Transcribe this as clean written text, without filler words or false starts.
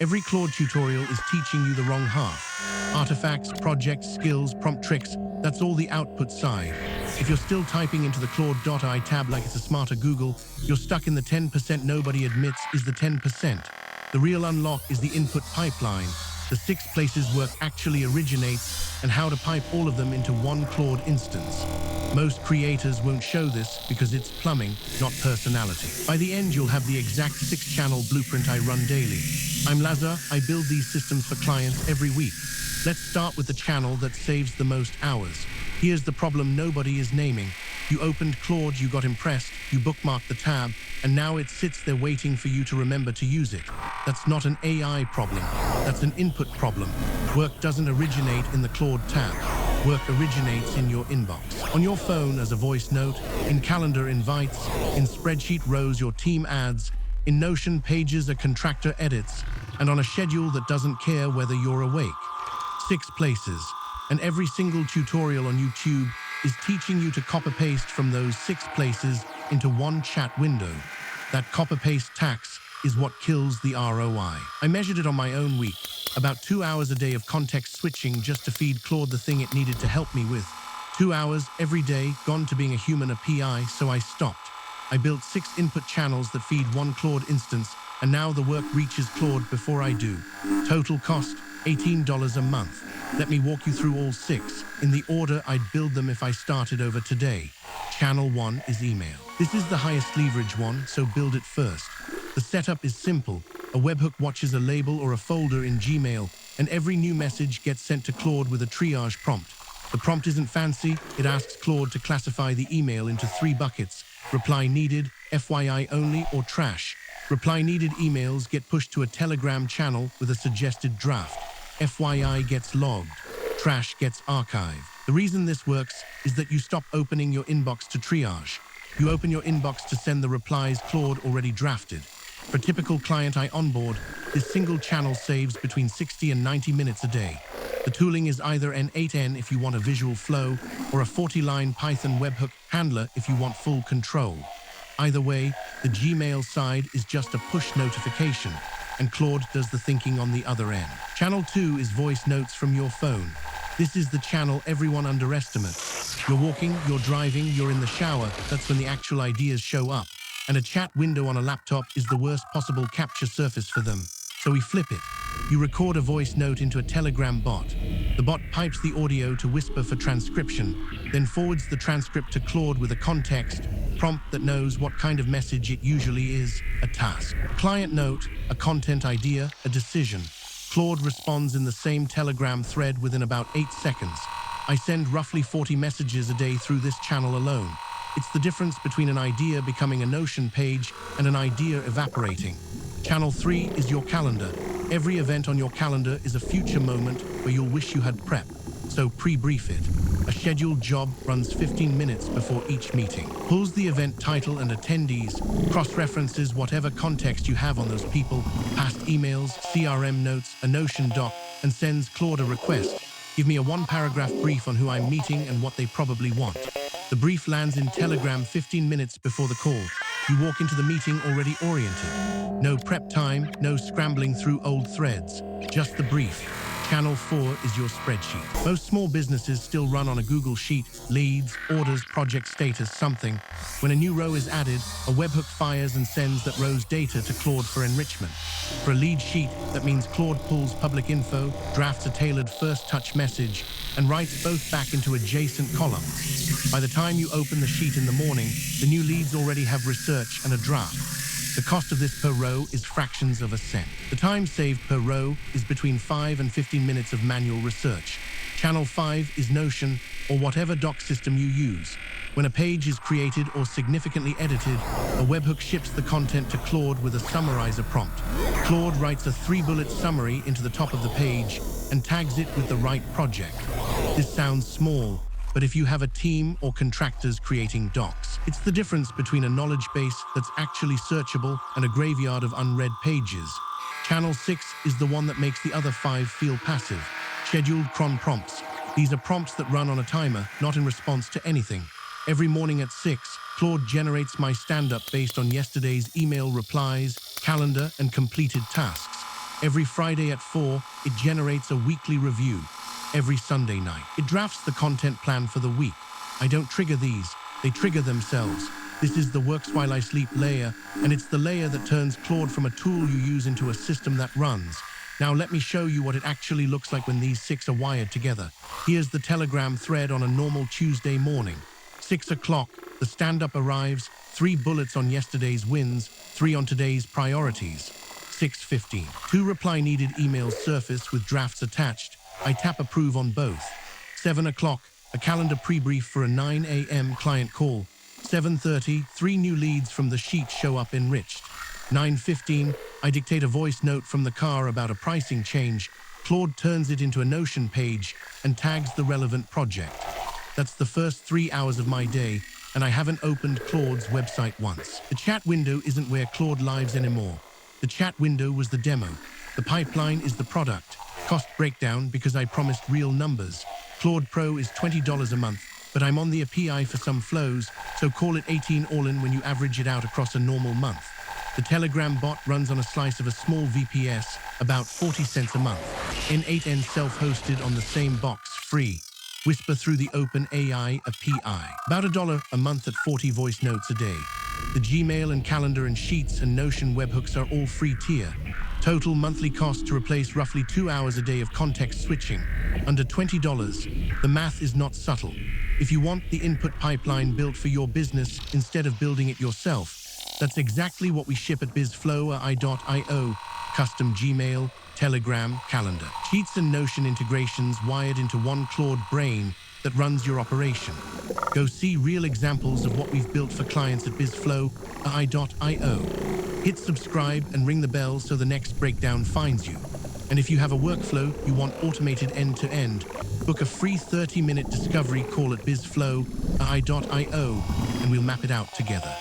Every Claude tutorial is teaching you the wrong half. Artifacts, projects, skills, prompt tricks, that's all the output side. If you're still typing into the Claude.ai tab like it's a smarter Google, you're stuck in the 10% nobody admits is the 10%. The real unlock is the input pipeline, the 6 places work actually originates, and how to pipe all of them into one Claude instance. Most creators won't show this because it's plumbing, not personality. By the end, you'll have the exact 6-channel blueprint I run daily. I'm Lazar, I build these systems for clients every week. Let's start with the channel that saves the most hours. Here's the problem nobody is naming. You opened Claude, you got impressed, you bookmarked the tab, and now it sits there waiting for you to remember to use it. That's not an AI problem, that's an input problem. Work doesn't originate in the Claude tab. Work originates in your inbox. On your phone as a voice note, in calendar invites, in spreadsheet rows your team adds, in Notion pages a contractor edits, and on a schedule that doesn't care whether you're awake. 6 places. And every single tutorial on YouTube is teaching you to copy-paste from those 6 places into one chat window. That copy-paste tax is what kills the ROI. I measured it on my own week. About 2 hours a day of context switching just to feed Claude the thing it needed to help me with. 2 hours every day, gone to being a human, a PI, so I stopped. I built 6 input channels that feed one Claude instance, and now the work reaches Claude before I do. Total cost, $18 a month. Let me walk you through all 6, in the order I'd build them if I started over today. Channel 1 is email. This is the highest leverage one, so build it first. The setup is simple. A webhook watches a label or a folder in Gmail, and every new message gets sent to Claude with a triage prompt. The prompt isn't fancy, it asks Claude to classify the email into 3 buckets: reply needed, FYI only, or trash. Reply needed emails get pushed to a Telegram channel with a suggested draft. FYI gets logged. Trash gets archived. The reason this works is that you stop opening your inbox to triage. You open your inbox to send the replies Claude already drafted. For a typical client I onboard, this single channel saves between 60 and 90 minutes a day. The tooling is either an 8N if you want a visual flow, or a 40-line Python webhook handler if you want full control. Either way, the Gmail side is just a push notification, and Claude does the thinking on the other end. Channel 2 is voice notes from your phone. This is the channel everyone underestimates. You're walking, you're driving, you're in the shower, that's when the actual ideas show up. And a chat window on a laptop is the worst possible capture surface for them. So we flip it. You record a voice note into a Telegram bot. The bot pipes the audio to Whisper for transcription, then forwards the transcript to Claude with a context prompt that knows what kind of message it usually is: a task, a client note, a content idea, a decision. Claude responds in the same Telegram thread within about 8 seconds. I send roughly 40 messages a day through this channel alone. It's the difference between an idea becoming a Notion page and an idea evaporating. Channel 3 is your calendar. Every event on your calendar is a future moment where you'll wish you had prepped, so pre-brief it. A scheduled job runs 15 minutes before each meeting. Pulls the event title and attendees, cross-references whatever context you have on those people, past emails, CRM notes, a Notion doc, and sends Claude a request. Give me a 1-paragraph brief on who I'm meeting and what they probably want. The brief lands in Telegram 15 minutes before the call. You walk into the meeting already oriented. No prep time, no scrambling through old threads, just the brief. Channel 4 is your spreadsheet. Most small businesses still run on a Google Sheet: leads, orders, project status, something. When a new row is added, a webhook fires and sends that row's data to Claude for enrichment. For a lead sheet, that means Claude pulls public info, drafts a tailored first touch message, and writes both back into adjacent columns. By the time you open the sheet in the morning, the new leads already have research and a draft. The cost of this per row is fractions of a cent. The time saved per row is between 5 and 15 minutes of manual research. Channel 5 is Notion, or whatever doc system you use. When a page is created or significantly edited, a webhook ships the content to Claude with a summarizer prompt. Claude writes a 3-bullet summary into the top of the page and tags it with the right project. This sounds small, but if you have a team or contractors creating docs, it's the difference between a knowledge base that's actually searchable and a graveyard of unread pages. Channel 6 is the one that makes the other 5 feel passive. Scheduled cron prompts. These are prompts that run on a timer, not in response to anything. Every morning at 6, Claude generates my stand-up based on yesterday's email replies, calendar, and completed tasks. Every Friday at 4, it generates a weekly review. Every Sunday night, it drafts the content plan for the week. I don't trigger these, they trigger themselves. This is the works while I sleep layer, and it's the layer that turns Claude from a tool you use into a system that runs. Now let me show you what it actually looks like when these 6 are wired together. Here's the Telegram thread on a normal Tuesday morning. 6 o'clock, the stand-up arrives, 3 bullets on yesterday's wins, 3 on today's priorities. 6:15. 2 reply needed emails surface with drafts attached. I tap approve on both. 7 o'clock, a calendar pre-brief for a 9 a.m. client call. 7:30, 3 new leads from the sheet show up enriched. 9:15, I dictate a voice note from the car about a pricing change. Claude turns it into a Notion page and tags the relevant project. That's the first 3 hours of my day, and I haven't opened Claude's website once. The chat window isn't where Claude lives anymore. The chat window was the demo. The pipeline is the product. Cost breakdown because I promised real numbers. Claude Pro is $20 a month, but I'm on the API for some flows, so call it 18 all-in when you average it out across a normal month. The Telegram bot runs on a slice of a small VPS, about 40 cents a month. N8N self-hosted on the same box, free. Whisper through the OpenAI API. About $1 a month at 40 voice notes a day. The Gmail and calendar and Sheets and Notion webhooks are all free tier. Total monthly cost to replace roughly 2 hours a day of context switching. Under $20, the math is not subtle. If you want the input pipeline built for your business instead of building it yourself, that's exactly what we ship at BizflowAI.io. Custom Gmail, Telegram, calendar. Sheets and Notion integrations wired into one Claude brain that runs your operation. Go see real examples of what we've built for clients at BizflowAI.io. Hit subscribe and ring the bell so the next breakdown finds you. And if you have a workflow you want automated end-to-end, book a free 30-minute discovery call at BizflowAI.io and we'll map it out together.